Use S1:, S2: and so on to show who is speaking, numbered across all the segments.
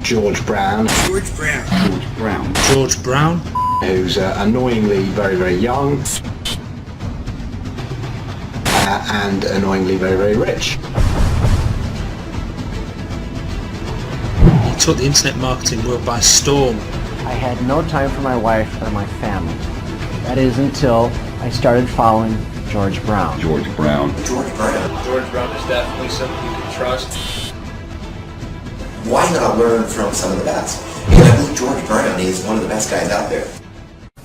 S1: George Brown.
S2: George Brown.
S3: George Brown.
S2: George Brown.
S1: Who's annoyingly very, very young. And annoyingly very, very rich.
S2: He took the internet marketing world by storm.
S4: I had no time for my wife or my family. That is until I started following George Brown.
S3: George Brown.
S5: George Brown.
S6: George Brown is definitely something you can trust.
S5: Why not learn from some of the best? Because I believe George Brown is one of the best guys out there.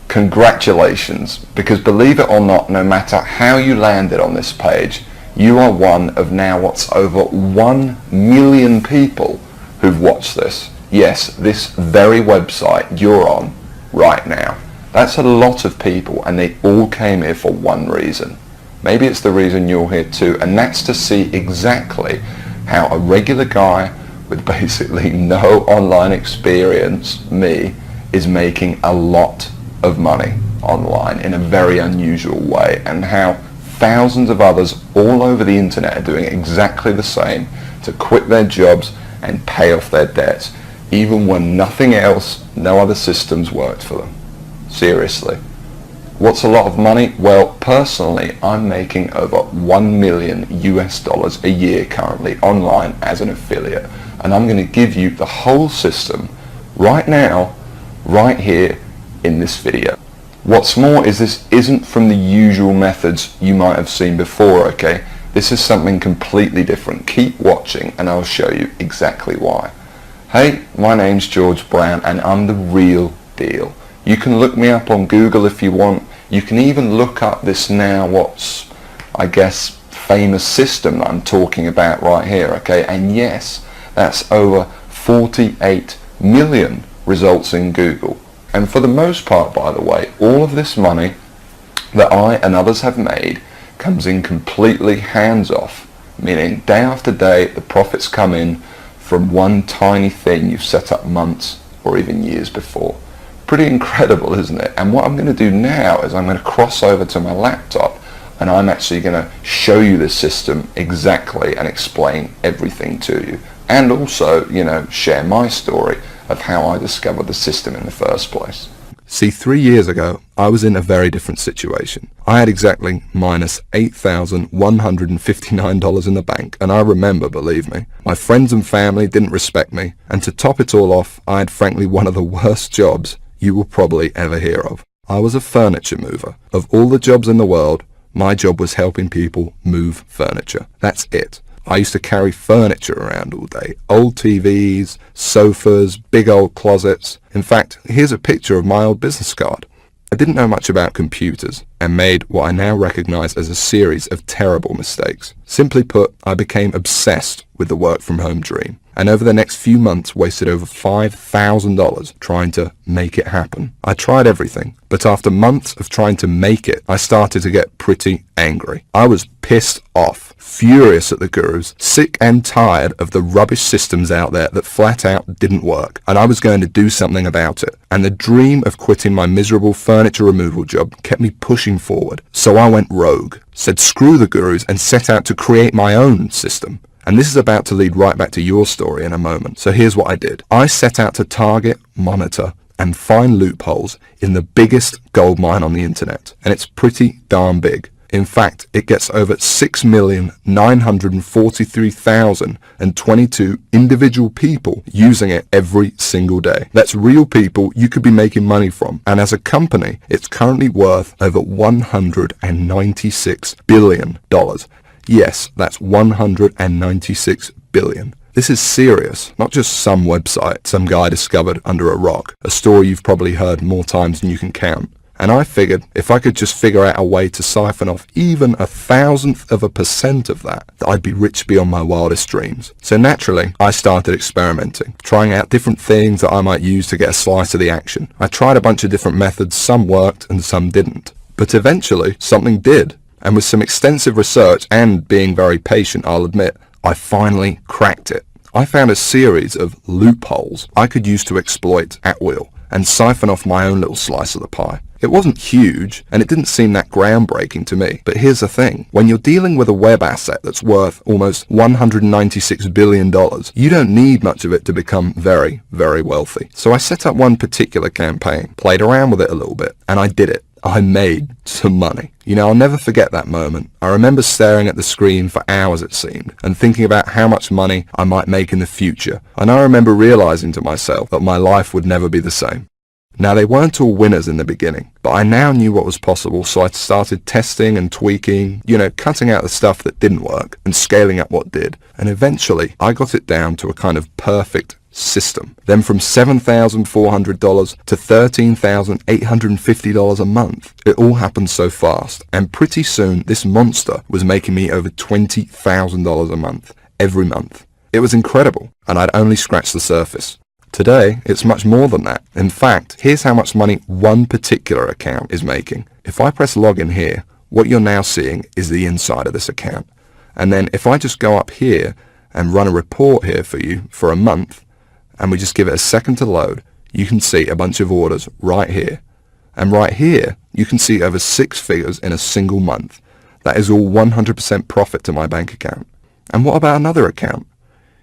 S7: Congratulations, because believe it or not, no matter how you landed on this page, you are one of now what's over 1 million people who've watched this. Yes, this very website you're on right now. That's a lot of people, and they all came here for one reason. Maybe it's the reason you're here too, and that's to see exactly how a regular guy with basically no online experience, me, is making a lot of money online in a very unusual way, and how thousands of others all over the internet are doing exactly the same to quit their jobs and pay off their debts, even when nothing else, no other systems worked for them. Seriously. What's a lot of money? Well, personally, I'm making over $1 million US a year currently online as an affiliate, and I'm going to give you the whole system right now, right here in this video. What's more is this isn't from the usual methods you might have seen before, okay? This is something completely different. Keep watching and I'll show you exactly why. Hey, my name's George Brown and I'm the real deal. You can look me up on Google if you want. You can even look up this now what's, I guess, famous system that I'm talking about right here, okay? And yes, that's over 48 million results in Google. And for the most part, by the way, all of this money that I and others have made comes in completely hands-off, meaning day after day the profits come in from one tiny thing you've set up months or even years before. Pretty incredible, isn't it? And what I'm going to do now is I'm going to cross over to my laptop and I'm actually going to show you this system exactly and explain everything to you. And also, you know, share my story of how I discovered the system in the first place. See, 3 years ago, I was in a very different situation. I had exactly minus $8,159 in the bank, and I remember, believe me, my friends and family didn't respect me, and to top it all off, I had frankly one of the worst jobs you will probably ever hear of. I was a furniture mover. Of all the jobs in the world, my job was helping people move furniture. That's it. I used to carry furniture around all day. Old TVs, sofas, big old closets. In fact, here's a picture of my old business card. I didn't know much about computers and made what I now recognize as a series of terrible mistakes. Simply put, I became obsessed with the work from home dream, and over the next few months wasted over $5,000 trying to make it happen. I tried everything, but after months of trying to make it, I started to get pretty angry. I was pissed off, furious at the gurus, sick and tired of the rubbish systems out there that flat out didn't work, and I was going to do something about it. And the dream of quitting my miserable furniture removal job kept me pushing forward. So I went rogue, said screw the gurus, and set out to create my own system. And this is about to lead right back to your story in a moment. So here's what I did. I set out to target, monitor, and find loopholes in the biggest gold mine on the internet. And it's pretty darn big. In fact, it gets over 6,943,022 individual people using it every single day. That's real people you could be making money from. And as a company, it's currently worth over $196 billion. Yes, that's 196 billion. This is serious, not just some website some guy discovered under a rock, a story you've probably heard more times than you can count. And I figured if I could just figure out a way to siphon off even 1,000% of that, I'd be rich beyond my wildest dreams. So naturally, I started experimenting, trying out different things that I might use to get a slice of the action. I tried a bunch of different methods, some worked and some didn't. But eventually, something did. And with some extensive research and being very patient, I'll admit, I finally cracked it. I found a series of loopholes I could use to exploit at will and siphon off my own little slice of the pie. It wasn't huge, and it didn't seem that groundbreaking to me. But here's the thing. When you're dealing with a web asset that's worth almost $196 billion, you don't need much of it to become very, very wealthy. So I set up one particular campaign, played around with it a little bit, and I did it. I made some money. You know, I'll never forget that moment. I remember staring at the screen for hours, it seemed, and thinking about how much money I might make in the future. And I remember realizing to myself that my life would never be the same. Now, they weren't all winners in the beginning, but I now knew what was possible, so I started testing and tweaking, cutting out the stuff that didn't work and scaling up what did. And eventually, I got it down to a kind of perfect system. Then from $7,400 to $13,850 a month. It all happened so fast, and pretty soon this monster was making me over $20,000 a month, every month. It was incredible, and I'd only scratched the surface. Today, it's much more than that. In fact, here's how much money one particular account is making. If I press login here, what you're now seeing is the inside of this account. And then if I just go up here and run a report here for you for a month, and we just give it a second to load, you can see a bunch of orders right here. And right here, you can see over 6 figures in a single month. That is all 100% profit to my bank account. And what about another account?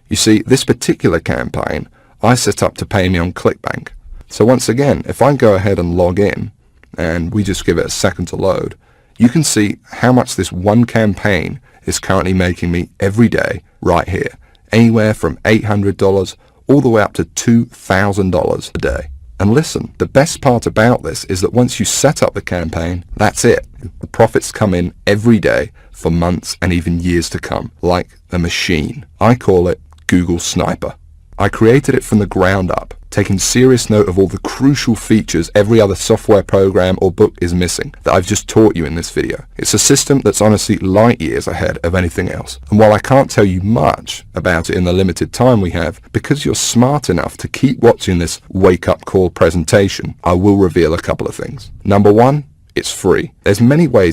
S7: You see, this particular campaign, I set up to pay me on ClickBank. So once again, if I go ahead and log in, and we just give it a second to load, you can see how much this one campaign is currently making me every day right here. Anywhere from $800 all the way up to $2,000 a day. And listen, the best part about this is that once you set up the campaign, that's it. The profits come in every day for months and even years to come, like a machine. I call it Google Sniper. I created it from the ground up, taking serious note of all the crucial features every other software program or book is missing that I've just taught you in this video. It's a system that's honestly light years ahead of anything else. And while I can't tell you much about it in the limited time we have, because you're smart enough to keep watching this wake-up call presentation, I will reveal a couple of things. Number one, it's free. There's many ways